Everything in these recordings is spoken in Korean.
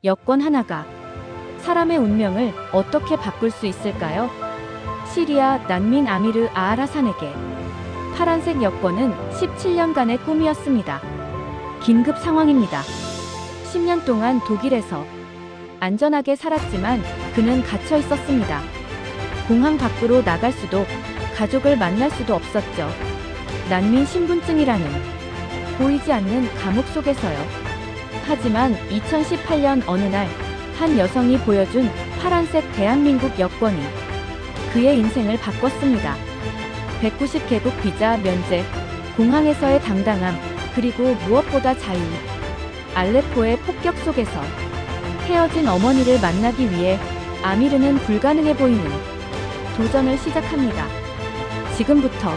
여권 하나가 사람의 운명을 어떻게 바꿀 수 있을까요? 시리아 난민 아미르 아알하산에게 파란색 여권은 17년간의 꿈이었습니다. 긴급 상황입니다. 10년 동안 독일에서 안전하게 살았지만 그는 갇혀 있었습니다. 공항 밖으로 나갈 수도 가족을 만날 수도 없었죠. 난민 신분증이라는 보이지 않는 감옥 속에서요. 하지만 2018년 어느 날 한 여성이 보여준 파란색 대한민국 여권이 그의 인생을 바꿨습니다. 190개국 비자 면제, 공항에서의 당당함, 그리고 무엇보다 자유. 알레포의 폭격 속에서 헤어진 어머니를 만나기 위해 아미르는 불가능해 보이는 도전을 시작합니다. 지금부터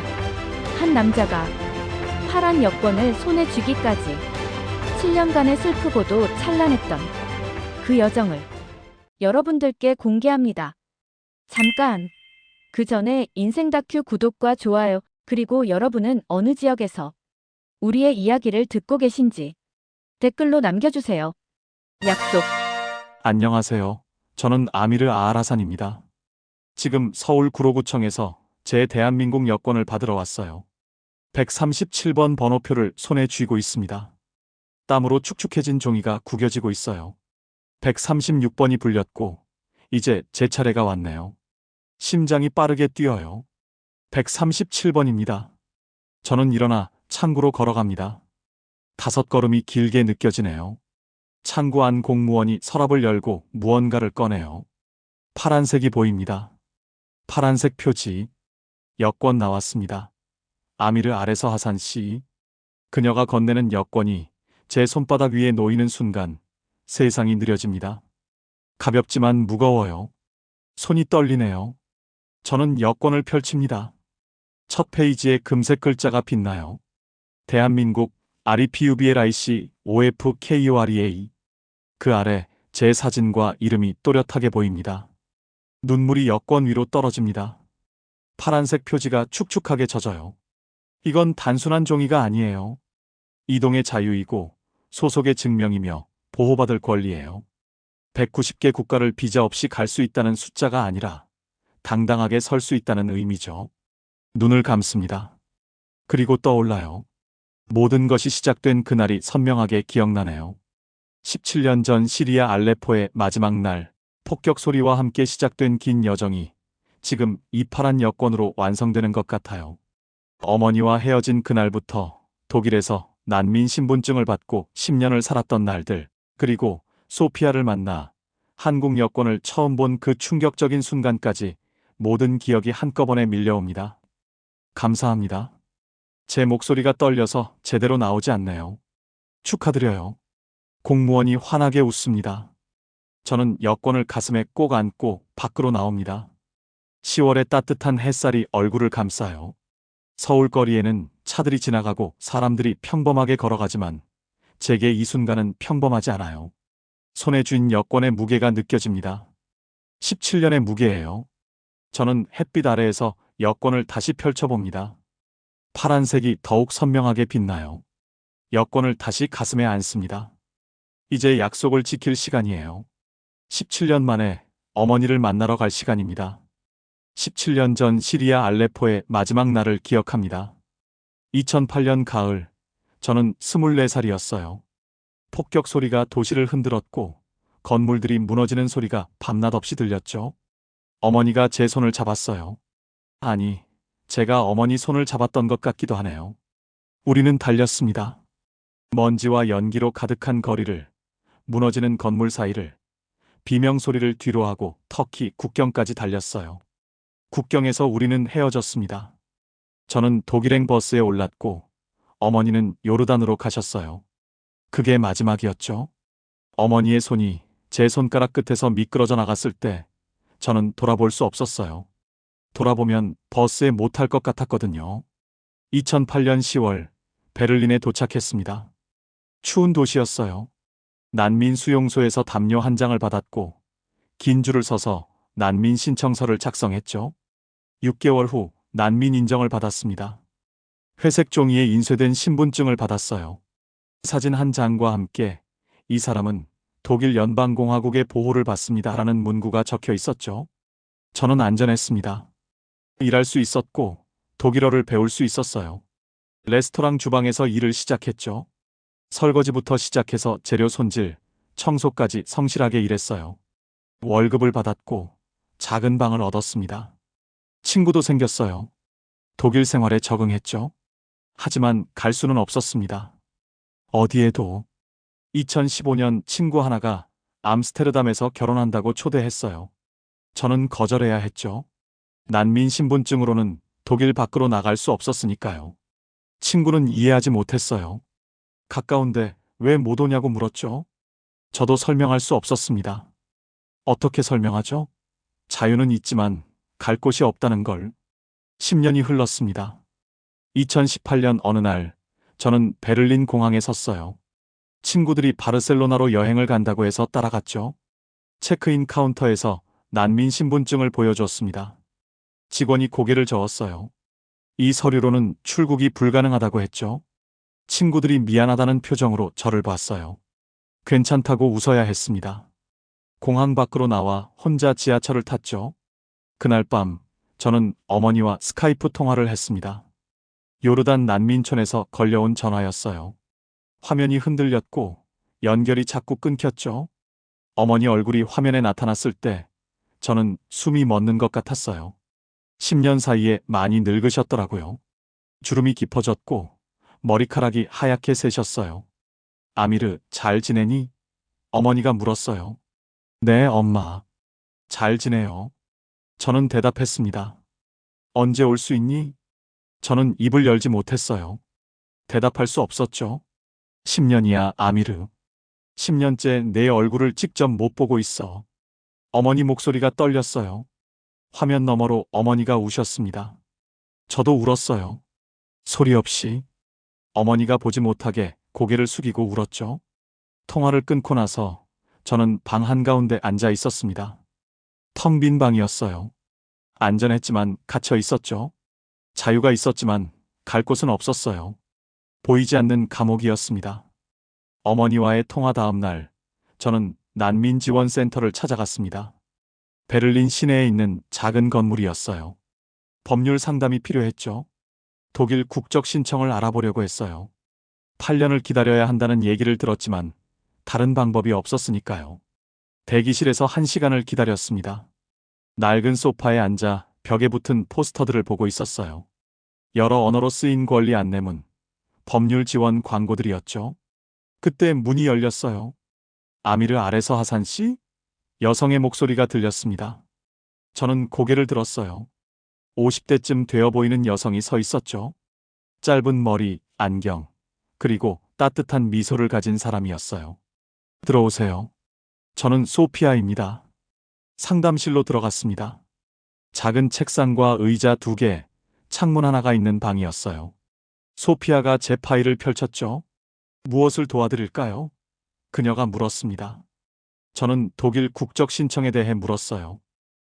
한 남자가 파란 여권을 손에 쥐기까지 7년간의 슬프고도 찬란했던 그 여정을 여러분들께 공개합니다. 잠깐! 그 전에 인생 다큐 구독과 좋아요, 그리고 여러분은 어느 지역에서 우리의 이야기를 듣고 계신지 댓글로 남겨주세요. 약속! 안녕하세요. 저는 아미르 아알하산입니다. 지금 서울 구로구청에서 제 대한민국 여권을 받으러 왔어요. 137번 번호표를 손에 쥐고 있습니다. 땀으로 축축해진 종이가 구겨지고 있어요. 136번이 불렸고 이제 제 차례가 왔네요. 심장이 빠르게 뛰어요. 137번입니다. 저는 일어나 창구로 걸어갑니다. 5걸음이 길게 느껴지네요. 창구 안 공무원이 서랍을 열고 무언가를 꺼내요. 파란색이 보입니다. 파란색 표지. 여권 나왔습니다. 아미르 아레서 하산 씨. 그녀가 건네는 여권이 제 손바닥 위에 놓이는 순간 세상이 느려집니다. 가볍지만 무거워요. 손이 떨리네요. 저는 여권을 펼칩니다. 첫 페이지에 금색 글자가 빛나요. 대한민국 REPUBLIC OFKUREA. 그 아래 제 사진과 이름이 또렷하게 보입니다. 눈물이 여권 위로 떨어집니다. 파란색 표지가 축축하게 젖어요. 이건 단순한 종이가 아니에요. 이동의 자유이고 소속의 증명이며 보호받을 권리예요. 190개 국가를 비자 없이 갈 수 있다는 숫자가 아니라 당당하게 설 수 있다는 의미죠. 눈을 감습니다. 그리고 떠올라요. 모든 것이 시작된 그날이 선명하게 기억나네요. 17년 전 시리아 알레포의 마지막 날, 폭격 소리와 함께 시작된 긴 여정이 지금 이 파란 여권으로 완성되는 것 같아요. 어머니와 헤어진 그날부터 독일에서 난민 신분증을 받고 10년을 살았던 날들, 그리고 소피아를 만나 한국 여권을 처음 본 그 충격적인 순간까지 모든 기억이 한꺼번에 밀려옵니다. 감사합니다. 제 목소리가 떨려서 제대로 나오지 않네요. 축하드려요. 공무원이 환하게 웃습니다. 저는 여권을 가슴에 꼭 안고 밖으로 나옵니다. 10월의 따뜻한 햇살이 얼굴을 감싸요. 서울 거리에는 차들이 지나가고 사람들이 평범하게 걸어가지만 제게 이 순간은 평범하지 않아요. 손에 쥔 여권의 무게가 느껴집니다. 17년의 무게예요. 저는 햇빛 아래에서 여권을 다시 펼쳐봅니다. 파란색이 더욱 선명하게 빛나요. 여권을 다시 가슴에 안습니다. 이제 약속을 지킬 시간이에요. 17년 만에 어머니를 만나러 갈 시간입니다. 17년 전 시리아 알레포의 마지막 날을 기억합니다. 2008년 가을, 저는 24살이었어요. 폭격 소리가 도시를 흔들었고 건물들이 무너지는 소리가 밤낮 없이 들렸죠. 어머니가 제 손을 잡았어요. 아니, 제가 어머니 손을 잡았던 것 같기도 하네요. 우리는 달렸습니다. 먼지와 연기로 가득한 거리를, 무너지는 건물 사이를, 비명 소리를 뒤로하고 터키 국경까지 달렸어요. 국경에서 우리는 헤어졌습니다. 저는 독일행 버스에 올랐고 어머니는 요르단으로 가셨어요. 그게 마지막이었죠. 어머니의 손이 제 손가락 끝에서 미끄러져 나갔을 때 저는 돌아볼 수 없었어요. 돌아보면 버스에 못 탈 것 같았거든요. 2008년 10월 베를린에 도착했습니다. 추운 도시였어요. 난민 수용소에서 담요 한 장을 받았고 긴 줄을 서서 난민 신청서를 작성했죠. 6개월 후 난민 인정을 받았습니다. 회색 종이에 인쇄된 신분증을 받았어요. 사진 한 장과 함께 이 사람은 독일 연방공화국의 보호를 받습니다라는 문구가 적혀 있었죠. 저는 안전했습니다. 일할 수 있었고 독일어를 배울 수 있었어요. 레스토랑 주방에서 일을 시작했죠. 설거지부터 시작해서 재료 손질, 청소까지 성실하게 일했어요. 월급을 받았고 작은 방을 얻었습니다. 친구도 생겼어요. 독일 생활에 적응했죠. 하지만 갈 수는 없었습니다. 어디에도. 2015년 친구 하나가 암스테르담에서 결혼한다고 초대했어요. 저는 거절해야 했죠. 난민 신분증으로는 독일 밖으로 나갈 수 없었으니까요. 친구는 이해하지 못했어요. 가까운데 왜 못 오냐고 물었죠. 저도 설명할 수 없었습니다. 어떻게 설명하죠? 자유는 있지만 갈 곳이 없다는 걸. 10년이 흘렀습니다. 2018년 어느 날 저는 베를린 공항에 섰어요. 친구들이 바르셀로나로 여행을 간다고 해서 따라갔죠. 체크인 카운터에서 난민 신분증을 보여줬습니다. 직원이 고개를 저었어요. 이 서류로는 출국이 불가능하다고 했죠. 친구들이 미안하다는 표정으로 저를 봤어요. 괜찮다고 웃어야 했습니다. 공항 밖으로 나와 혼자 지하철을 탔죠. 그날 밤 저는 어머니와 스카이프 통화를 했습니다. 요르단 난민촌에서 걸려온 전화였어요. 화면이 흔들렸고 연결이 자꾸 끊겼죠. 어머니 얼굴이 화면에 나타났을 때 저는 숨이 멎는 것 같았어요. 10년 사이에 많이 늙으셨더라고요. 주름이 깊어졌고 머리카락이 하얗게 새셨어요. 아미르, 잘 지내니? 어머니가 물었어요. 네, 엄마. 잘 지내요. 저는 대답했습니다. 언제 올 수 있니? 저는 입을 열지 못했어요. 대답할 수 없었죠. 10년이야, 아미르. 10년째 내 얼굴을 직접 못 보고 있어. 어머니 목소리가 떨렸어요. 화면 너머로 어머니가 우셨습니다. 저도 울었어요. 소리 없이. 어머니가 보지 못하게 고개를 숙이고 울었죠. 통화를 끊고 나서 저는 방 한가운데 앉아 있었습니다. 텅 빈 방이었어요. 안전했지만 갇혀 있었죠. 자유가 있었지만 갈 곳은 없었어요. 보이지 않는 감옥이었습니다. 어머니와의 통화 다음 날, 저는 난민지원센터를 찾아갔습니다. 베를린 시내에 있는 작은 건물이었어요. 법률 상담이 필요했죠. 독일 국적 신청을 알아보려고 했어요. 8년을 기다려야 한다는 얘기를 들었지만 다른 방법이 없었으니까요. 대기실에서 1시간을 기다렸습니다. 낡은 소파에 앉아 벽에 붙은 포스터들을 보고 있었어요. 여러 언어로 쓰인 권리 안내문, 법률 지원 광고들이었죠. 그때 문이 열렸어요. 아미르 아레서 하산 씨? 여성의 목소리가 들렸습니다. 저는 고개를 들었어요. 50대쯤 되어 보이는 여성이 서 있었죠. 짧은 머리, 안경, 그리고 따뜻한 미소를 가진 사람이었어요. 들어오세요. 저는 소피아입니다. 상담실로 들어갔습니다. 작은 책상과 의자 2개, 창문 하나가 있는 방이었어요. 소피아가 제 파일을 펼쳤죠. 무엇을 도와드릴까요? 그녀가 물었습니다. 저는 독일 국적 신청에 대해 물었어요.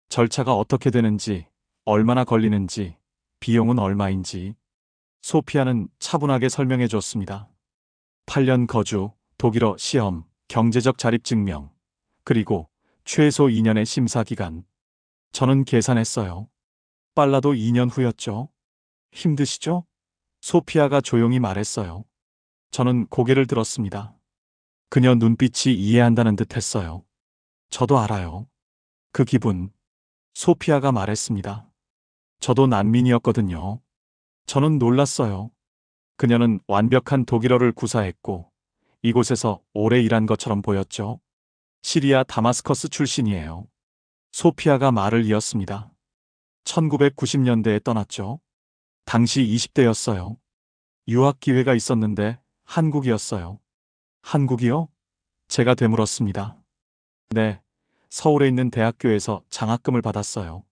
절차가 어떻게 되는지, 얼마나 걸리는지, 비용은 얼마인지. 소피아는 차분하게 설명해 줬습니다. 8년 거주, 독일어 시험, 경제적 자립증명, 그리고 최소 2년의 심사기간. 저는 계산했어요. 빨라도 2년 후였죠. 힘드시죠? 소피아가 조용히 말했어요. 저는 고개를 들었습니다. 그녀 눈빛이 이해한다는 듯 했어요. 저도 알아요. 그 기분. 소피아가 말했습니다. 저도 난민이었거든요. 저는 놀랐어요. 그녀는 완벽한 독일어를 구사했고 이곳에서 오래 일한 것처럼 보였죠. 시리아 다마스커스 출신이에요. 소피아가 말을 이었습니다. 1990년대에 떠났죠. 당시 20대였어요. 유학 기회가 있었는데 한국이었어요. 한국이요? 제가 되물었습니다. 네, 서울에 있는 대학교에서 장학금을 받았어요.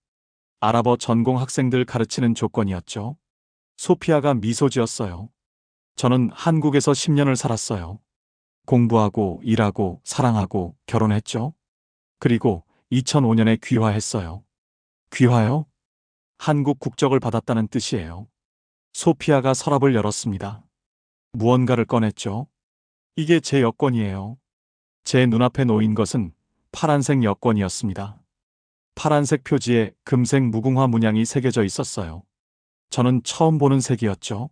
아랍어 전공 학생들 가르치는 조건이었죠. 소피아가 미소 지었어요. 저는 한국에서 10년을 살았어요. 공부하고 일하고 사랑하고 결혼했죠. 그리고 2005년에 귀화했어요. 귀화요? 한국 국적을 받았다는 뜻이에요. 소피아가 서랍을 열었습니다. 무언가를 꺼냈죠. 이게 제 여권이에요. 제 눈앞에 놓인 것은 파란색 여권이었습니다. 파란색 표지에 금색 무궁화 문양이 새겨져 있었어요. 저는 처음 보는 색이었죠.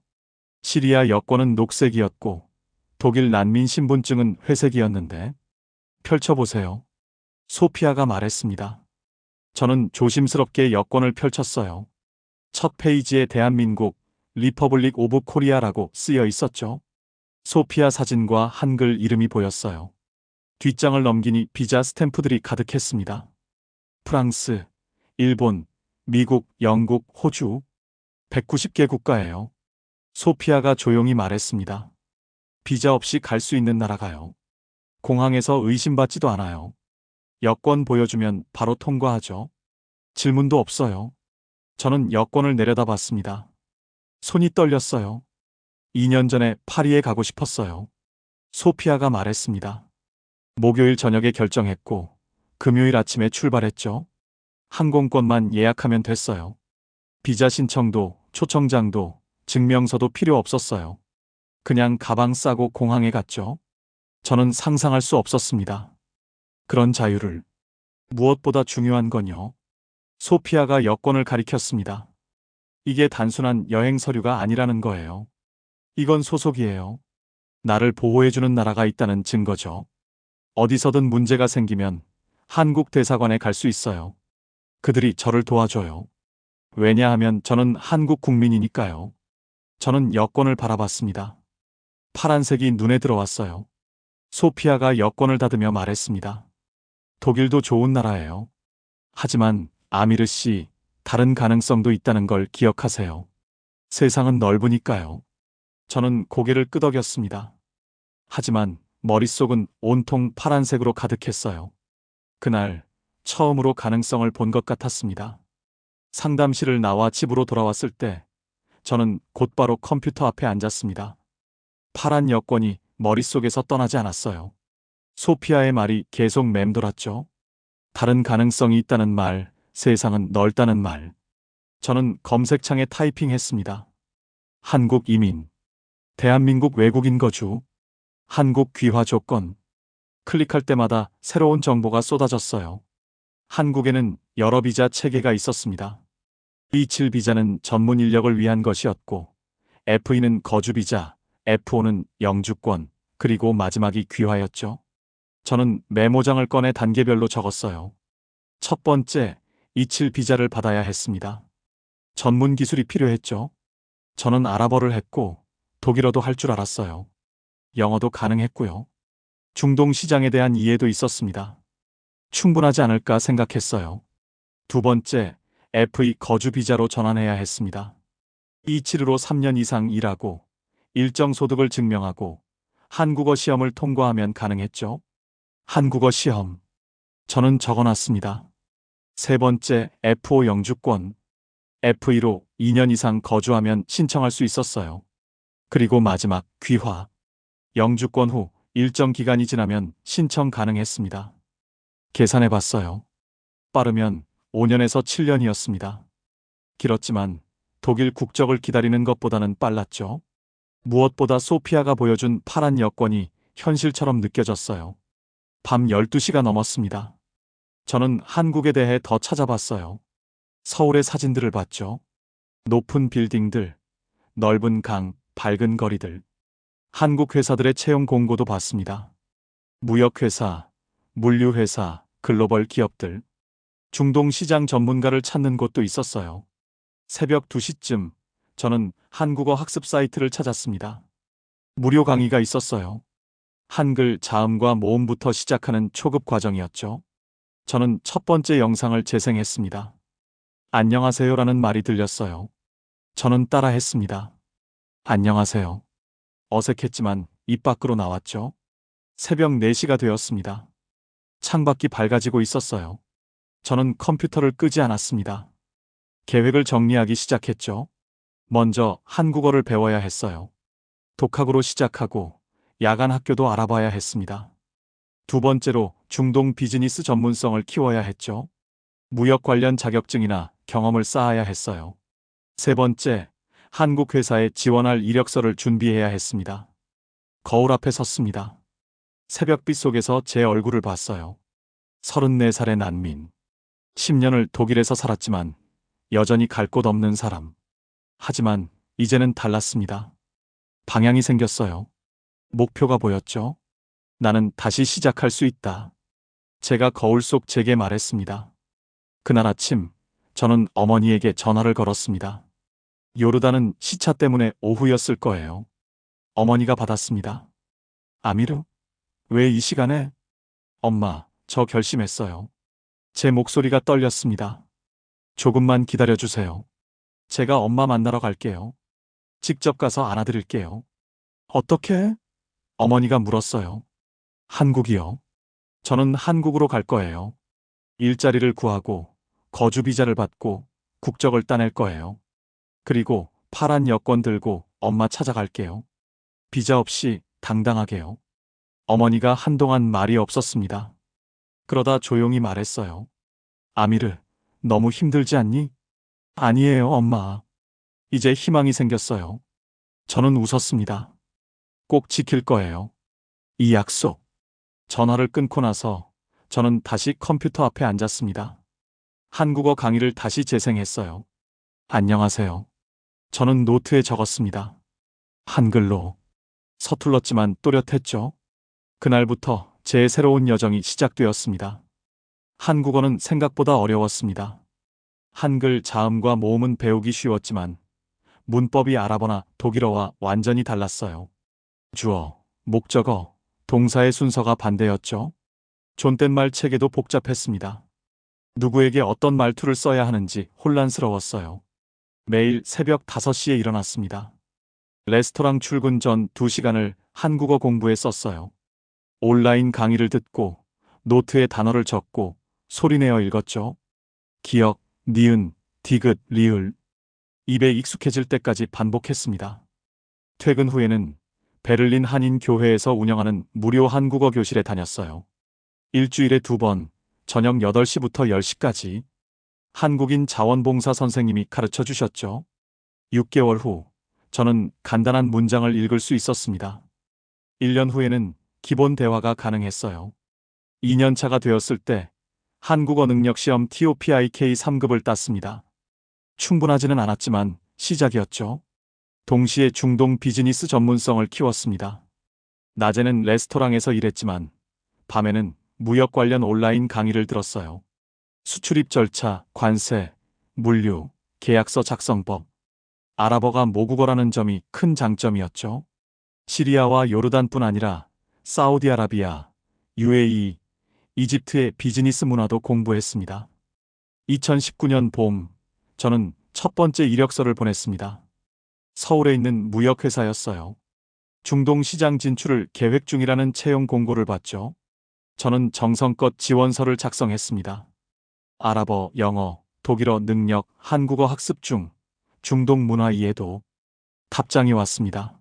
시리아 여권은 녹색이었고 독일 난민 신분증은 회색이었는데 펼쳐보세요. 소피아가 말했습니다. 저는 조심스럽게 여권을 펼쳤어요. 첫 페이지에 대한민국 리퍼블릭 오브 코리아라고 쓰여 있었죠. 소피아 사진과 한글 이름이 보였어요. 뒷장을 넘기니 비자 스탬프들이 가득했습니다. 프랑스, 일본, 미국, 영국, 호주 190개 국가예요. 소피아가 조용히 말했습니다. 비자 없이 갈 수 있는 나라가요. 공항에서 의심받지도 않아요. 여권 보여주면 바로 통과하죠. 질문도 없어요. 저는 여권을 내려다봤습니다. 손이 떨렸어요. 2년 전에 파리에 가고 싶었어요. 소피아가 말했습니다. 목요일 저녁에 결정했고 금요일 아침에 출발했죠. 항공권만 예약하면 됐어요. 비자 신청도 초청장도 증명서도 필요 없었어요. 그냥 가방 싸고 공항에 갔죠. 저는 상상할 수 없었습니다. 그런 자유를. 무엇보다 중요한 건요. 소피아가 여권을 가리켰습니다. 이게 단순한 여행 서류가 아니라는 거예요. 이건 소속이에요. 나를 보호해주는 나라가 있다는 증거죠. 어디서든 문제가 생기면 한국 대사관에 갈 수 있어요. 그들이 저를 도와줘요. 왜냐하면 저는 한국 국민이니까요. 저는 여권을 바라봤습니다. 파란색이 눈에 들어왔어요. 소피아가 여권을 닫으며 말했습니다. 독일도 좋은 나라예요. 하지만 아미르 씨, 다른 가능성도 있다는 걸 기억하세요. 세상은 넓으니까요. 저는 고개를 끄덕였습니다. 하지만 머릿속은 온통 파란색으로 가득했어요. 그날 처음으로 가능성을 본 것 같았습니다. 상담실을 나와 집으로 돌아왔을 때 저는 곧바로 컴퓨터 앞에 앉았습니다. 파란 여권이 머릿속에서 떠나지 않았어요. 소피아의 말이 계속 맴돌았죠. 다른 가능성이 있다는 말, 세상은 넓다는 말. 저는 검색창에 타이핑했습니다. 한국 이민, 대한민국 외국인 거주, 한국 귀화 조건. 클릭할 때마다 새로운 정보가 쏟아졌어요. 한국에는 여러 비자 체계가 있었습니다. B7 비자는 전문 인력을 위한 것이었고, F2는 거주 비자, F5는 영주권, 그리고 마지막이 귀화였죠. 저는 메모장을 꺼내 단계별로 적었어요. 첫 번째, 27 비자를 받아야 했습니다. 전문 기술이 필요했죠. 저는 아랍어를 했고 독일어도 할 줄 알았어요. 영어도 가능했고요. 중동 시장에 대한 이해도 있었습니다. 충분하지 않을까 생각했어요. 두 번째, F2 거주 비자로 전환해야 했습니다. 27으로 3년 이상 일하고 일정 소득을 증명하고 한국어 시험을 통과하면 가능했죠. 한국어 시험. 저는 적어놨습니다. 세 번째, F5 영주권. F2로 2년 이상 거주하면 신청할 수 있었어요. 그리고 마지막, 귀화. 영주권 후 일정 기간이 지나면 신청 가능했습니다. 계산해봤어요. 빠르면 5년에서 7년이었습니다. 길었지만 독일 국적을 기다리는 것보다는 빨랐죠. 무엇보다 소피아가 보여준 파란 여권이 현실처럼 느껴졌어요. 밤 12시가 넘었습니다. 저는 한국에 대해 더 찾아봤어요. 서울의 사진들을 봤죠. 높은 빌딩들, 넓은 강, 밝은 거리들. 한국 회사들의 채용 공고도 봤습니다. 무역회사, 물류회사, 글로벌 기업들. 중동 시장 전문가를 찾는 곳도 있었어요. 새벽 2시쯤 저는 한국어 학습 사이트를 찾았습니다. 무료 강의가 있었어요. 한글 자음과 모음부터 시작하는 초급 과정이었죠. 저는 첫 번째 영상을 재생했습니다. 안녕하세요라는 말이 들렸어요. 저는 따라했습니다. 안녕하세요. 어색했지만 입 밖으로 나왔죠. 새벽 4시가 되었습니다. 창밖이 밝아지고 있었어요. 저는 컴퓨터를 끄지 않았습니다. 계획을 정리하기 시작했죠. 먼저 한국어를 배워야 했어요. 독학으로 시작하고 야간 학교도 알아봐야 했습니다. 두 번째로 중동 비즈니스 전문성을 키워야 했죠. 무역 관련 자격증이나 경험을 쌓아야 했어요. 세 번째, 한국 회사에 지원할 이력서를 준비해야 했습니다. 거울 앞에 섰습니다. 새벽빛 속에서 제 얼굴을 봤어요. 34살의 난민. 10년을 독일에서 살았지만 여전히 갈 곳 없는 사람. 하지만 이제는 달랐습니다. 방향이 생겼어요. 목표가 보였죠. 나는 다시 시작할 수 있다. 제가 거울 속 제게 말했습니다. 그날 아침 저는 어머니에게 전화를 걸었습니다. 요르단은 시차 때문에 오후였을 거예요. 어머니가 받았습니다. 아미르? 왜 이 시간에? 엄마, 저 결심했어요. 제 목소리가 떨렸습니다. 조금만 기다려주세요. 제가 엄마 만나러 갈게요. 직접 가서 안아드릴게요. 어떻게? 어머니가 물었어요. 한국이요. 저는 한국으로 갈 거예요. 일자리를 구하고 거주 비자를 받고 국적을 따낼 거예요. 그리고 파란 여권 들고 엄마 찾아갈게요. 비자 없이 당당하게요. 어머니가 한동안 말이 없었습니다. 그러다 조용히 말했어요. 아미르, 너무 힘들지 않니? 아니에요, 엄마. 이제 희망이 생겼어요. 저는 웃었습니다. 꼭 지킬 거예요. 이 약속. 전화를 끊고 나서 저는 다시 컴퓨터 앞에 앉았습니다. 한국어 강의를 다시 재생했어요. 안녕하세요. 저는 노트에 적었습니다. 한글로. 서툴렀지만 또렷했죠. 그날부터 제 새로운 여정이 시작되었습니다. 한국어는 생각보다 어려웠습니다. 한글 자음과 모음은 배우기 쉬웠지만 문법이 아랍어나 독일어와 완전히 달랐어요. 주어, 목적어, 동사의 순서가 반대였죠. 존댓말 체계도 복잡했습니다. 누구에게 어떤 말투를 써야 하는지 혼란스러웠어요. 매일 새벽 5시에 일어났습니다. 레스토랑 출근 전 2시간을 한국어 공부에 썼어요. 온라인 강의를 듣고 노트에 단어를 적고 소리내어 읽었죠. 기억, 니은, 디귿, 리을. 입에 익숙해질 때까지 반복했습니다. 퇴근 후에는 베를린 한인교회에서 운영하는 무료 한국어 교실에 다녔어요. 일주일에 2번, 저녁 8시부터 10시까지. 한국인 자원봉사 선생님이 가르쳐 주셨죠. 6개월 후, 저는 간단한 문장을 읽을 수 있었습니다. 1년 후에는 기본 대화가 가능했어요. 2년차가 되었을 때 한국어 능력 시험 TOPIK 3급을 땄습니다. 충분하지는 않았지만 시작이었죠. 동시에 중동 비즈니스 전문성을 키웠습니다. 낮에는 레스토랑에서 일했지만 밤에는 무역 관련 온라인 강의를 들었어요. 수출입 절차, 관세, 물류, 계약서 작성법. 아랍어가 모국어라는 점이 큰 장점이었죠. 시리아와 요르단뿐 아니라 사우디아라비아, UAE, 이집트의 비즈니스 문화도 공부했습니다. 2019년 봄, 저는 첫 번째 이력서를 보냈습니다. 서울에 있는 무역회사였어요. 중동 시장 진출을 계획 중이라는 채용 공고를 봤죠. 저는 정성껏 지원서를 작성했습니다. 아랍어, 영어, 독일어 능력, 한국어 학습 중, 중동 문화 이해도. 답장이 왔습니다.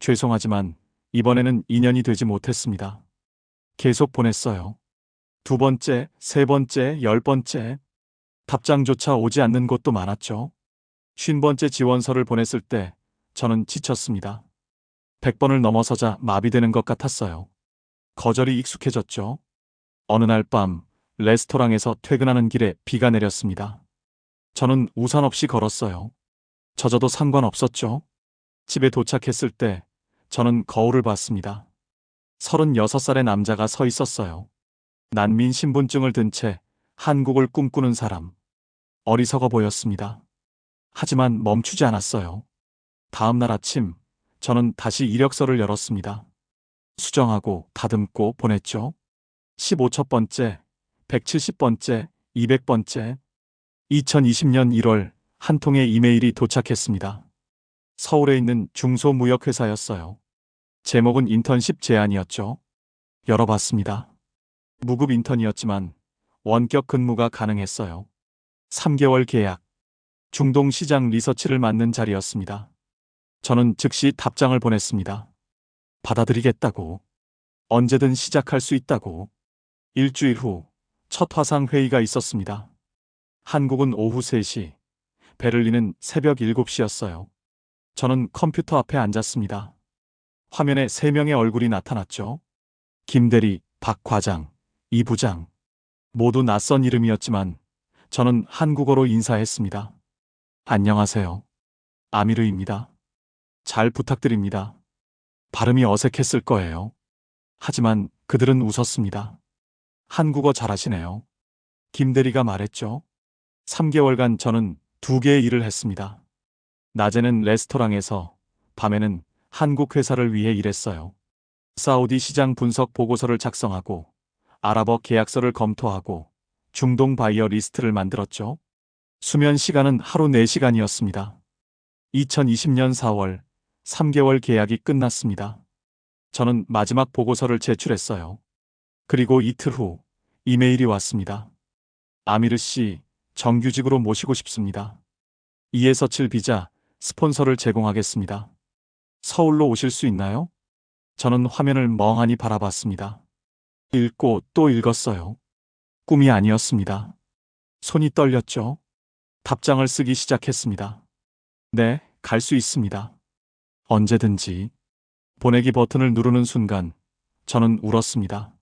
죄송하지만 이번에는 인연이 되지 못했습니다. 계속 보냈어요. 2번째, 3번째, 10번째. 답장조차 오지 않는 곳도 많았죠. 50번째 지원서를 보냈을 때 저는 지쳤습니다. 100번을 넘어서자 마비되는 것 같았어요. 거절이 익숙해졌죠. 어느 날 밤 레스토랑에서 퇴근하는 길에 비가 내렸습니다. 저는 우산 없이 걸었어요. 젖어도 상관없었죠. 집에 도착했을 때 저는 거울을 봤습니다. 36살의 남자가 서 있었어요. 난민 신분증을 든 채 한국을 꿈꾸는 사람. 어리석어 보였습니다. 하지만 멈추지 않았어요. 다음 날 아침 저는 다시 이력서를 열었습니다. 수정하고 다듬고 보냈죠. 15첫 번째, 170번째, 200번째. 2020년 1월 한 통의 이메일이 도착했습니다. 서울에 있는 중소무역회사였어요. 제목은 인턴십 제안이었죠. 열어봤습니다. 무급 인턴이었지만 원격 근무가 가능했어요. 3개월 계약. 중동 시장 리서치를 맡는 자리였습니다. 저는 즉시 답장을 보냈습니다. 받아들이겠다고. 언제든 시작할 수 있다고. 일주일 후 첫 화상 회의가 있었습니다. 한국은 오후 3시, 베를린은 새벽 7시였어요. 저는 컴퓨터 앞에 앉았습니다. 화면에 3명의 얼굴이 나타났죠. 김대리, 박 과장, 이 부장. 모두 낯선 이름이었지만 저는 한국어로 인사했습니다. 안녕하세요. 아미르입니다. 잘 부탁드립니다. 발음이 어색했을 거예요. 하지만 그들은 웃었습니다. 한국어 잘하시네요. 김대리가 말했죠. 3개월간 저는 2개의 일을 했습니다. 낮에는 레스토랑에서, 밤에는 한국 회사를 위해 일했어요. 사우디 시장 분석 보고서를 작성하고, 아랍어 계약서를 검토하고, 중동 바이어 리스트를 만들었죠. 수면 시간은 하루 4시간이었습니다. 2020년 4월, 3개월 계약이 끝났습니다. 저는 마지막 보고서를 제출했어요. 그리고 이틀 후, 이메일이 왔습니다. 아미르 씨, 정규직으로 모시고 싶습니다. 2에서 7 비자, 스폰서를 제공하겠습니다. 서울로 오실 수 있나요? 저는 화면을 멍하니 바라봤습니다. 읽고 또 읽었어요. 꿈이 아니었습니다. 손이 떨렸죠. 답장을 쓰기 시작했습니다. 네, 갈 수 있습니다. 언제든지. 보내기 버튼을 누르는 순간 저는 울었습니다.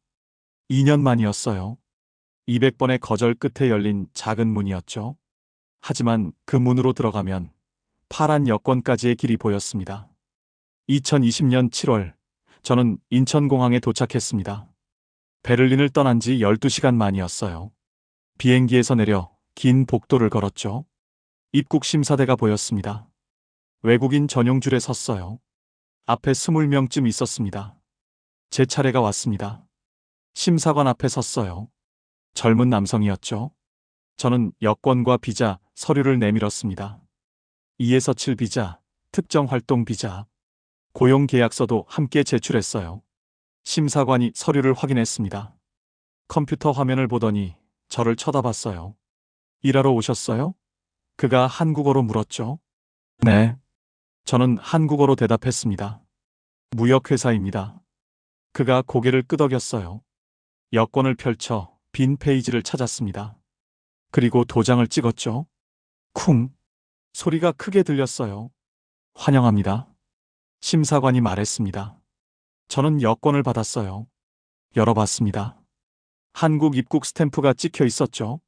2년 만이었어요. 200번의 거절 끝에 열린 작은 문이었죠. 하지만 그 문으로 들어가면 파란 여권까지의 길이 보였습니다. 2020년 7월, 저는 인천공항에 도착했습니다. 베를린을 떠난 지 12시간 만이었어요. 비행기에서 내려 긴 복도를 걸었죠. 입국 심사대가 보였습니다. 외국인 전용 줄에 섰어요. 앞에 20명쯤 있었습니다. 제 차례가 왔습니다. 심사관 앞에 섰어요. 젊은 남성이었죠. 저는 여권과 비자, 서류를 내밀었습니다. 2에서 7 비자, 특정 활동 비자, 고용 계약서도 함께 제출했어요. 심사관이 서류를 확인했습니다. 컴퓨터 화면을 보더니 저를 쳐다봤어요. 일하러 오셨어요? 그가 한국어로 물었죠. 네. 저는 한국어로 대답했습니다. 무역회사입니다. 그가 고개를 끄덕였어요. 여권을 펼쳐 빈 페이지를 찾았습니다. 그리고 도장을 찍었죠. 쿵! 소리가 크게 들렸어요. 환영합니다. 심사관이 말했습니다. 저는 여권을 받았어요. 열어봤습니다. 한국 입국 스탬프가 찍혀 있었죠.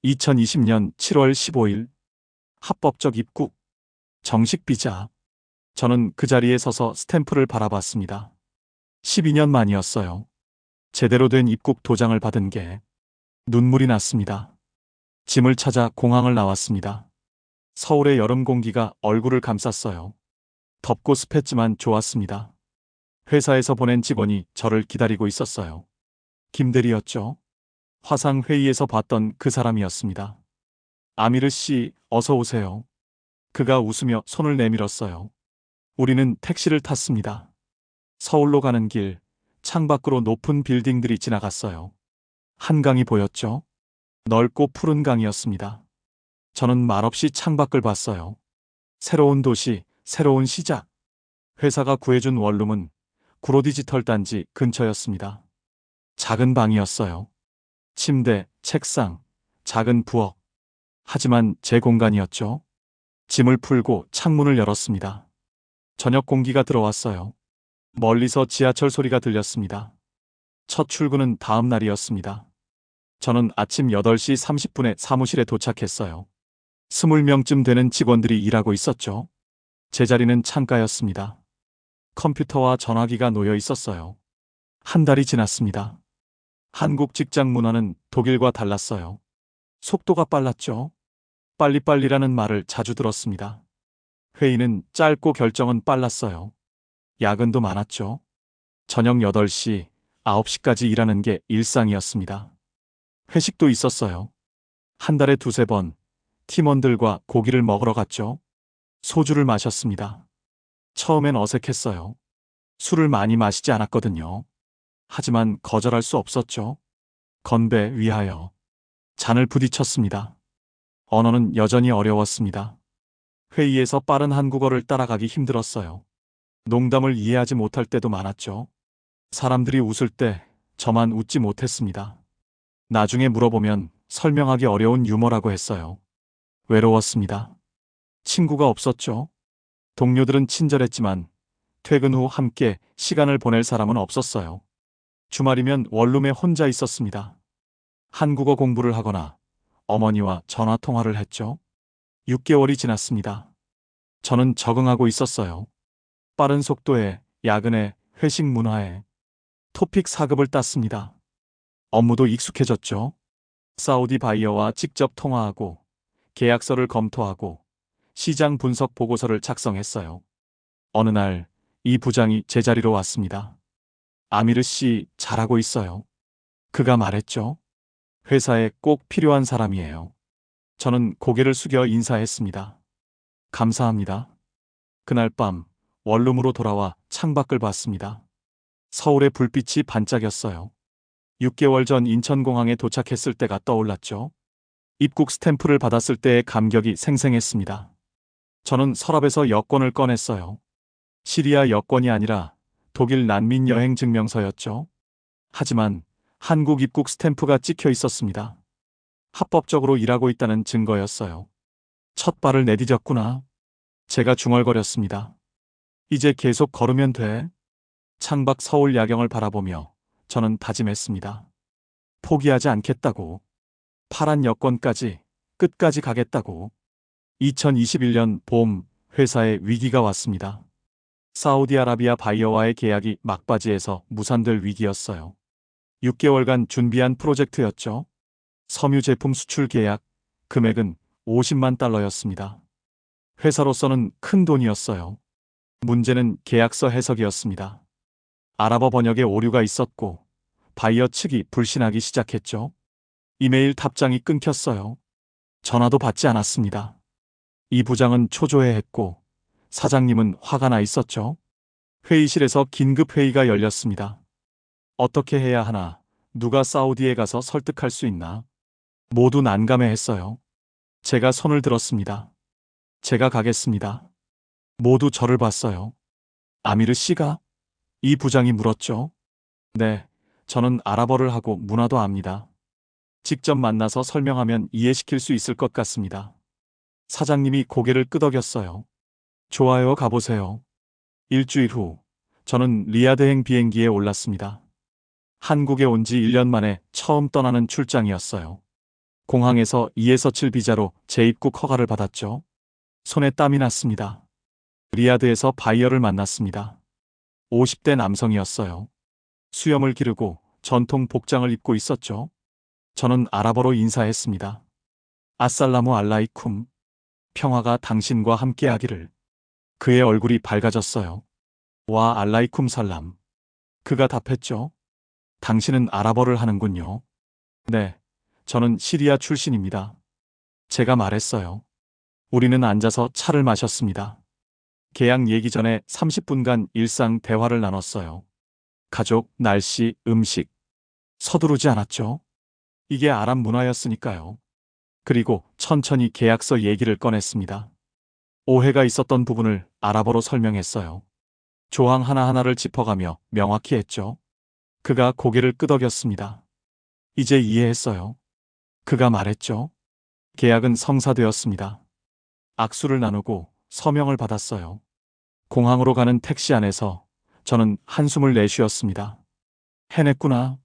2020년 7월 15일. 합법적 입국. 정식 비자. 저는 그 자리에 서서 스탬프를 바라봤습니다. 12년 만이었어요. 제대로 된 입국 도장을 받은 게 눈물이 났습니다. 짐을 찾아 공항을 나왔습니다. 서울의 여름 공기가 얼굴을 감쌌어요. 덥고 습했지만 좋았습니다. 회사에서 보낸 직원이 저를 기다리고 있었어요. 김대리였죠. 화상 회의에서 봤던 그 사람이었습니다. 아미르 씨, 어서 오세요. 그가 웃으며 손을 내밀었어요. 우리는 택시를 탔습니다. 서울로 가는 길, 창밖으로 높은 빌딩들이 지나갔어요. 한강이 보였죠. 넓고 푸른 강이었습니다. 저는 말없이 창밖을 봤어요. 새로운 도시, 새로운 시작. 회사가 구해준 원룸은 구로디지털 단지 근처였습니다. 작은 방이었어요. 침대, 책상, 작은 부엌. 하지만 제 공간이었죠. 짐을 풀고 창문을 열었습니다. 저녁 공기가 들어왔어요. 멀리서 지하철 소리가 들렸습니다. 첫 출근은 다음 날이었습니다. 저는 아침 8시 30분에 사무실에 도착했어요. 20명쯤 되는 직원들이 일하고 있었죠. 제 자리는 창가였습니다. 컴퓨터와 전화기가 놓여 있었어요. 한 달이 지났습니다. 한국 직장 문화는 독일과 달랐어요. 속도가 빨랐죠. 빨리빨리라는 말을 자주 들었습니다. 회의는 짧고 결정은 빨랐어요. 야근도 많았죠. 저녁 8시, 9시까지 일하는 게 일상이었습니다. 회식도 있었어요. 한 달에 2~3번 팀원들과 고기를 먹으러 갔죠. 소주를 마셨습니다. 처음엔 어색했어요. 술을 많이 마시지 않았거든요. 하지만 거절할 수 없었죠. 건배 위하여. 잔을 부딪혔습니다. 언어는 여전히 어려웠습니다. 회의에서 빠른 한국어를 따라가기 힘들었어요. 농담을 이해하지 못할 때도 많았죠. 사람들이 웃을 때 저만 웃지 못했습니다. 나중에 물어보면 설명하기 어려운 유머라고 했어요. 외로웠습니다. 친구가 없었죠. 동료들은 친절했지만 퇴근 후 함께 시간을 보낼 사람은 없었어요. 주말이면 원룸에 혼자 있었습니다. 한국어 공부를 하거나 어머니와 전화 통화를 했죠. 6개월이 지났습니다. 저는 적응하고 있었어요. 빠른 속도에, 야근에, 회식 문화에 토픽 4급을 땄습니다. 업무도 익숙해졌죠. 사우디 바이어와 직접 통화하고 계약서를 검토하고 시장 분석 보고서를 작성했어요. 어느 날 이 부장이 제 자리로 왔습니다. 아미르 씨 잘하고 있어요. 그가 말했죠. 회사에 꼭 필요한 사람이에요. 저는 고개를 숙여 인사했습니다. 감사합니다. 그날 밤 원룸으로 돌아와 창밖을 봤습니다. 서울의 불빛이 반짝였어요. 6개월 전 인천공항에 도착했을 때가 떠올랐죠. 입국 스탬프를 받았을 때의 감격이 생생했습니다. 저는 서랍에서 여권을 꺼냈어요. 시리아 여권이 아니라 독일 난민 여행 증명서였죠. 하지만 한국 입국 스탬프가 찍혀 있었습니다. 합법적으로 일하고 있다는 증거였어요. 첫 발을 내디뎠구나. 제가 중얼거렸습니다. 이제 계속 걸으면 돼. 창밖 서울 야경을 바라보며 저는 다짐했습니다. 포기하지 않겠다고. 파란 여권까지 끝까지 가겠다고. 2021년 봄 회사에 위기가 왔습니다. 사우디아라비아 바이어와의 계약이 막바지에서 무산될 위기였어요. 6개월간 준비한 프로젝트였죠. 섬유 제품 수출 계약, 금액은 50만 달러였습니다. 회사로서는 큰 돈이었어요. 문제는 계약서 해석이었습니다. 아랍어 번역에 오류가 있었고 바이어 측이 불신하기 시작했죠. 이메일 답장이 끊겼어요. 전화도 받지 않았습니다. 이 부장은 초조해했고 사장님은 화가 나 있었죠. 회의실에서 긴급 회의가 열렸습니다. 어떻게 해야 하나? 누가 사우디에 가서 설득할 수 있나? 모두 난감해했어요. 제가 손을 들었습니다. 제가 가겠습니다. 모두 저를 봤어요. 아미르 씨가? 이 부장이 물었죠. 네, 저는 아랍어를 하고 문화도 압니다. 직접 만나서 설명하면 이해시킬 수 있을 것 같습니다. 사장님이 고개를 끄덕였어요. 좋아요, 가보세요. 일주일 후, 저는 리야드행 비행기에 올랐습니다. 한국에 온 지 1년 만에 처음 떠나는 출장이었어요. 공항에서 2에서7 비자로 재입국 허가를 받았죠. 손에 땀이 났습니다. 리야드에서 바이어를 만났습니다. 50대 남성이었어요. 수염을 기르고 전통 복장을 입고 있었죠. 저는 아랍어로 인사했습니다. 아살라무 알라이쿰. 평화가 당신과 함께하기를. 그의 얼굴이 밝아졌어요. 와 알라이쿰 살람. 그가 답했죠. 당신은 아랍어를 하는군요. 네, 저는 시리아 출신입니다. 제가 말했어요. 우리는 앉아서 차를 마셨습니다. 계약 얘기 전에 30분간 일상 대화를 나눴어요. 가족, 날씨, 음식. 서두르지 않았죠. 이게 아랍 문화였으니까요. 그리고 천천히 계약서 얘기를 꺼냈습니다. 오해가 있었던 부분을 아랍어로 설명했어요. 조항 하나하나를 짚어가며 명확히 했죠. 그가 고개를 끄덕였습니다. 이제 이해했어요. 그가 말했죠. 계약은 성사되었습니다. 악수를 나누고 서명을 받았어요. 공항으로 가는 택시 안에서 저는 한숨을 내쉬었습니다. 해냈구나.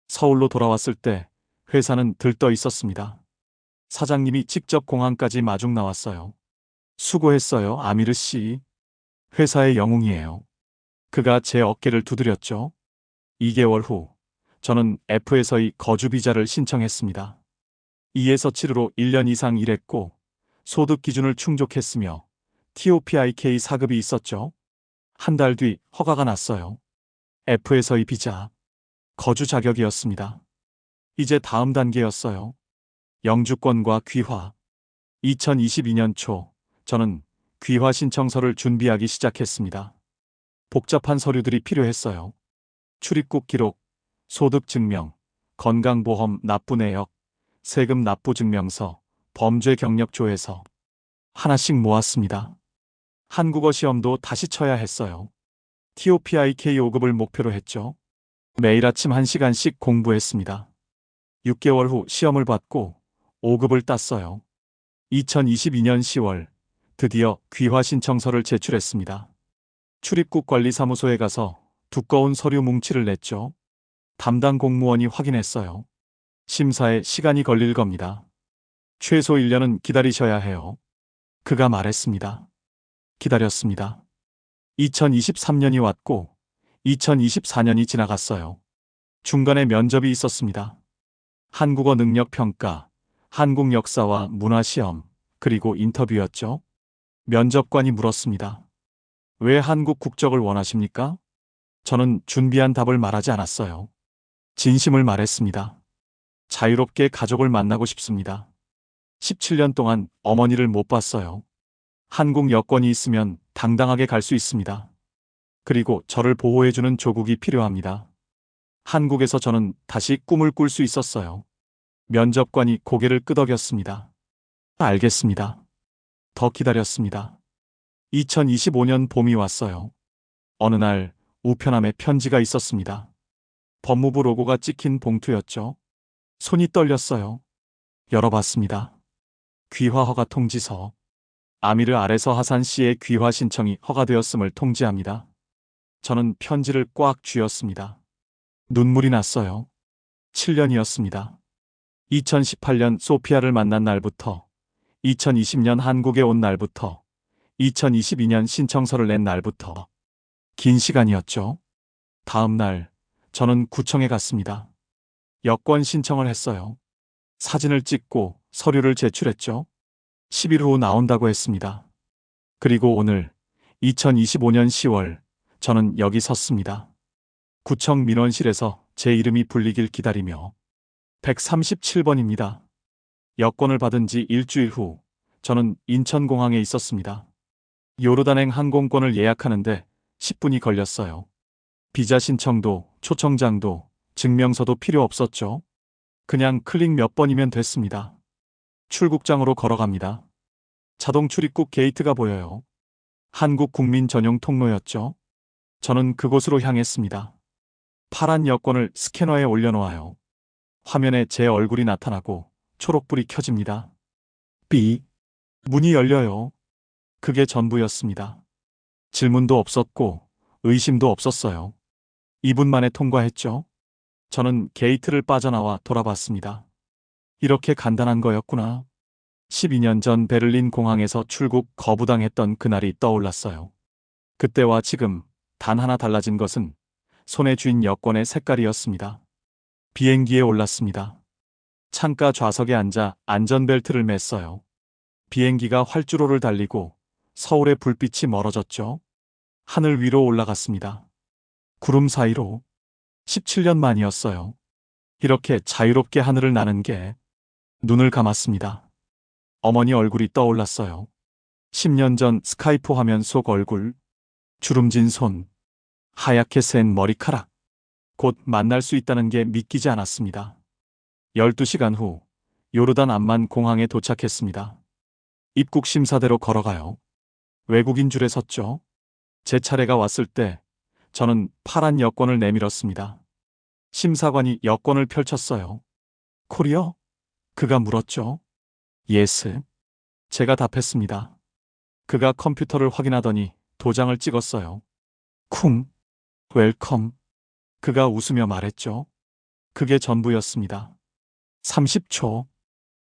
서울로 돌아왔을 때 회사는 들떠 있었습니다. 사장님이 직접 공항까지 마중 나왔어요. 수고했어요, 아미르 씨. 회사의 영웅이에요. 그가 제 어깨를 두드렸죠. 2개월 후, 저는 F에서의 거주 비자를 신청했습니다. 2에서 7으로 1년 이상 일했고, 소득 기준을 충족했으며, TOPIK 4급이 있었죠. 한 달 뒤 허가가 났어요. F에서의 비자. 거주 자격이었습니다. 이제 다음 단계였어요. 영주권과 귀화. 2022년 초, 저는 귀화 신청서를 준비하기 시작했습니다. 복잡한 서류들이 필요했어요. 출입국 기록, 소득 증명, 건강보험 납부 내역, 세금 납부 증명서, 범죄 경력 조회서. 하나씩 모았습니다. 한국어 시험도 다시 쳐야 했어요. TOPIK 5급을 목표로 했죠. 매일 아침 1시간씩 공부했습니다. 6개월 후 시험을 받고 5급을 땄어요. 2022년 10월 드디어 귀화 신청서를 제출했습니다. 출입국 관리사무소에 가서 두꺼운 서류 뭉치를 냈죠. 담당 공무원이 확인했어요. 심사에 시간이 걸릴 겁니다. 최소 1년은 기다리셔야 해요. 그가 말했습니다. 기다렸습니다. 2023년이 왔고 2024년이 지나갔어요. 중간에 면접이 있었습니다. 한국어 능력 평가, 한국 역사와 문화 시험, 그리고 인터뷰였죠. 면접관이 물었습니다. 왜 한국 국적을 원하십니까? 저는 준비한 답을 말하지 않았어요. 진심을 말했습니다. 자유롭게 가족을 만나고 싶습니다. 17년 동안 어머니를 못 봤어요. 한국 여권이 있으면 당당하게 갈 수 있습니다. 그리고 저를 보호해주는 조국이 필요합니다. 한국에서 저는 다시 꿈을 꿀 수 있었어요. 면접관이 고개를 끄덕였습니다. 알겠습니다. 더 기다렸습니다. 2025년 봄이 왔어요. 어느 날 우편함에 편지가 있었습니다. 법무부 로고가 찍힌 봉투였죠. 손이 떨렸어요. 열어봤습니다. 귀화 허가 통지서. 아미르 아레서 하산 씨의 귀화 신청이 허가되었음을 통지합니다. 저는 편지를 꽉 쥐었습니다. 눈물이 났어요. 7년이었습니다. 2018년 소피아를 만난 날부터, 2020년 한국에 온 날부터, 2022년 신청서를 낸 날부터. 긴 시간이었죠. 다음 날, 저는 구청에 갔습니다. 여권 신청을 했어요. 사진을 찍고 서류를 제출했죠. 10일 후 나온다고 했습니다. 그리고 오늘, 2025년 10월, 저는 여기 섰습니다. 구청 민원실에서 제 이름이 불리길 기다리며 137번입니다. 여권을 받은 지 일주일 후, 저는 인천공항에 있었습니다. 요르단행 항공권을 예약하는데 10분이 걸렸어요. 비자 신청도, 초청장도, 증명서도 필요 없었죠. 그냥 클릭 몇 번이면 됐습니다. 출국장으로 걸어갑니다. 자동 출입국 게이트가 보여요. 한국 국민 전용 통로였죠. 저는 그곳으로 향했습니다. 파란 여권을 스캐너에 올려놓아요. 화면에 제 얼굴이 나타나고 초록불이 켜집니다. 삐. 문이 열려요. 그게 전부였습니다. 질문도 없었고 의심도 없었어요. 2분 만에 통과했죠. 저는 게이트를 빠져나와 돌아봤습니다. 이렇게 간단한 거였구나. 12년 전 베를린 공항에서 출국 거부당했던 그날이 떠올랐어요. 그때와 지금 단 하나 달라진 것은 손에 쥔 여권의 색깔이었습니다. 비행기에 올랐습니다. 창가 좌석에 앉아 안전벨트를 맸어요. 비행기가 활주로를 달리고 서울의 불빛이 멀어졌죠. 하늘 위로 올라갔습니다. 구름 사이로. 17년 만이었어요. 이렇게 자유롭게 하늘을 나는 게. 눈을 감았습니다. 어머니 얼굴이 떠올랐어요. 10년 전 스카이프 화면 속 얼굴. 주름진 손. 하얗게 센 머리카락. 곧 만날 수 있다는 게 믿기지 않았습니다. 12시간 후 요르단 암만 공항에 도착했습니다. 입국 심사대로 걸어가요. 외국인 줄에 섰죠. 제 차례가 왔을 때 저는 파란 여권을 내밀었습니다. 심사관이 여권을 펼쳤어요. 코리어? 그가 물었죠. 예스. 제가 답했습니다. 그가 컴퓨터를 확인하더니 도장을 찍었어요. 쿵. 웰컴. 그가 웃으며 말했죠. 그게 전부였습니다. 30초.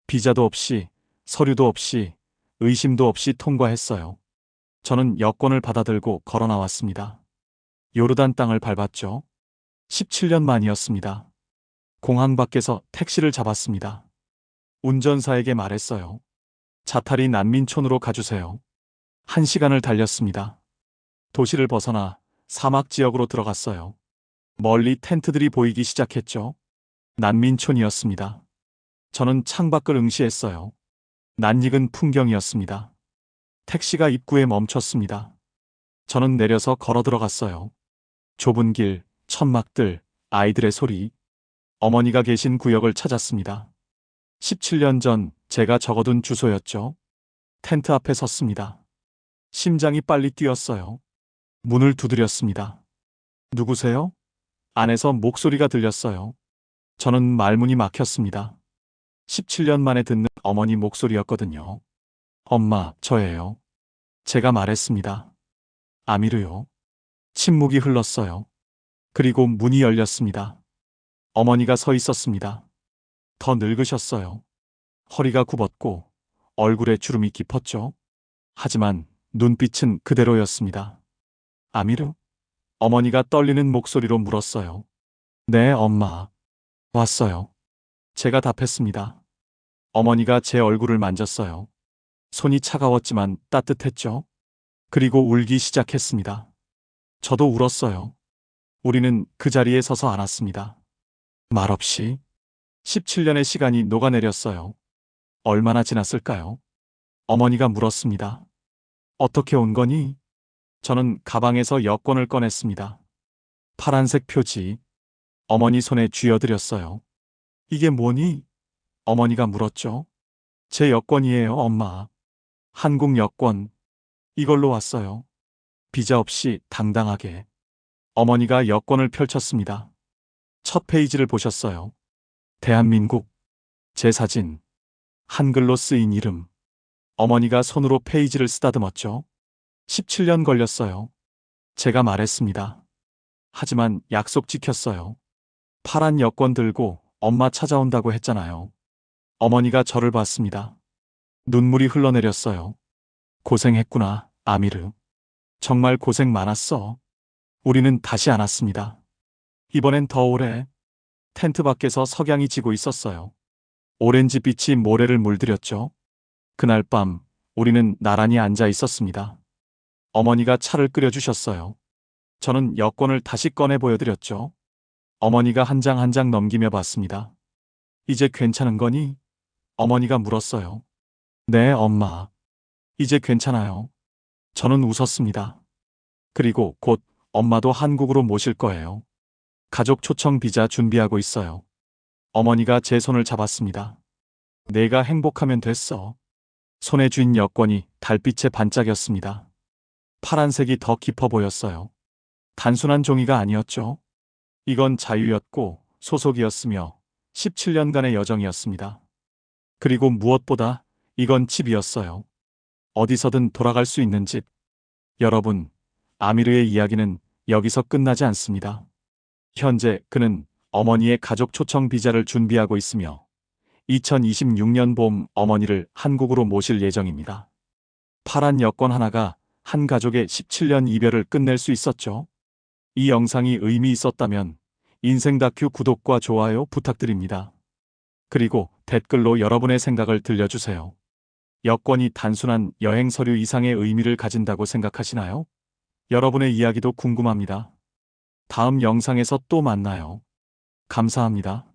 비자도 없이, 서류도 없이, 의심도 없이 통과했어요. 저는 여권을 받아들고 걸어 나왔습니다. 요르단 땅을 밟았죠. 17년 만이었습니다. 공항 밖에서 택시를 잡았습니다. 운전사에게 말했어요. 자타리 난민촌으로 가주세요. 1시간을 달렸습니다. 도시를 벗어나 사막 지역으로 들어갔어요. 멀리 텐트들이 보이기 시작했죠. 난민촌이었습니다. 저는 창밖을 응시했어요. 낯익은 풍경이었습니다. 택시가 입구에 멈췄습니다. 저는 내려서 걸어 들어갔어요. 좁은 길, 천막들, 아이들의 소리. 어머니가 계신 구역을 찾았습니다. 17년 전 제가 적어둔 주소였죠. 텐트 앞에 섰습니다. 심장이 빨리 뛰었어요. 문을 두드렸습니다. 누구세요? 안에서 목소리가 들렸어요. 저는 말문이 막혔습니다. 17년 만에 듣는 어머니 목소리였거든요. 엄마, 저예요. 제가 말했습니다. 아미르요. 침묵이 흘렀어요. 그리고 문이 열렸습니다. 어머니가 서 있었습니다. 더 늙으셨어요. 허리가 굽었고 얼굴에 주름이 깊었죠. 하지만 눈빛은 그대로였습니다. 아미르? 어머니가 떨리는 목소리로 물었어요. 네, 엄마. 왔어요. 제가 답했습니다. 어머니가 제 얼굴을 만졌어요. 손이 차가웠지만 따뜻했죠. 그리고 울기 시작했습니다. 저도 울었어요. 우리는 그 자리에 서서 안았습니다. 말없이 17년의 시간이 녹아내렸어요. 얼마나 지났을까요? 어머니가 물었습니다. 어떻게 온 거니? 저는 가방에서 여권을 꺼냈습니다. 파란색 표지. 어머니 손에 쥐어드렸어요. 이게 뭐니? 어머니가 물었죠. 제 여권이에요, 엄마. 한국 여권. 이걸로 왔어요. 비자 없이 당당하게. 어머니가 여권을 펼쳤습니다. 첫 페이지를 보셨어요. 대한민국. 제 사진. 한글로 쓰인 이름. 어머니가 손으로 페이지를 쓰다듬었죠. 17년 걸렸어요. 제가 말했습니다. 하지만 약속 지켰어요. 파란 여권 들고 엄마 찾아온다고 했잖아요. 어머니가 저를 봤습니다. 눈물이 흘러내렸어요. 고생했구나, 아미르. 정말 고생 많았어. 우리는 다시 안았습니다. 이번엔 더 오래. 텐트 밖에서 석양이 지고 있었어요. 오렌지 빛이 모래를 물들였죠. 그날 밤 우리는 나란히 앉아 있었습니다. 어머니가 차를 끓여주셨어요. 저는 여권을 다시 꺼내 보여드렸죠. 어머니가 한 장 한 장 넘기며 봤습니다. 이제 괜찮은 거니? 어머니가 물었어요. 네, 엄마. 이제 괜찮아요. 저는 웃었습니다. 그리고 곧 엄마도 한국으로 모실 거예요. 가족 초청 비자 준비하고 있어요. 어머니가 제 손을 잡았습니다. 내가 행복하면 됐어. 손에 쥔 여권이 달빛에 반짝였습니다. 파란색이 더 깊어 보였어요. 단순한 종이가 아니었죠. 이건 자유였고 소속이었으며 17년간의 여정이었습니다. 그리고 무엇보다 이건 집이었어요. 어디서든 돌아갈 수 있는 집. 여러분, 아미르의 이야기는 여기서 끝나지 않습니다. 현재 그는 어머니의 가족 초청 비자를 준비하고 있으며 2026년 봄 어머니를 한국으로 모실 예정입니다. 파란 여권 하나가 한 가족의 17년 이별을 끝낼 수 있었죠. 이 영상이 의미 있었다면 인생 다큐 구독과 좋아요 부탁드립니다. 그리고 댓글로 여러분의 생각을 들려주세요. 여권이 단순한 여행 서류 이상의 의미를 가진다고 생각하시나요? 여러분의 이야기도 궁금합니다. 다음 영상에서 또 만나요. 감사합니다.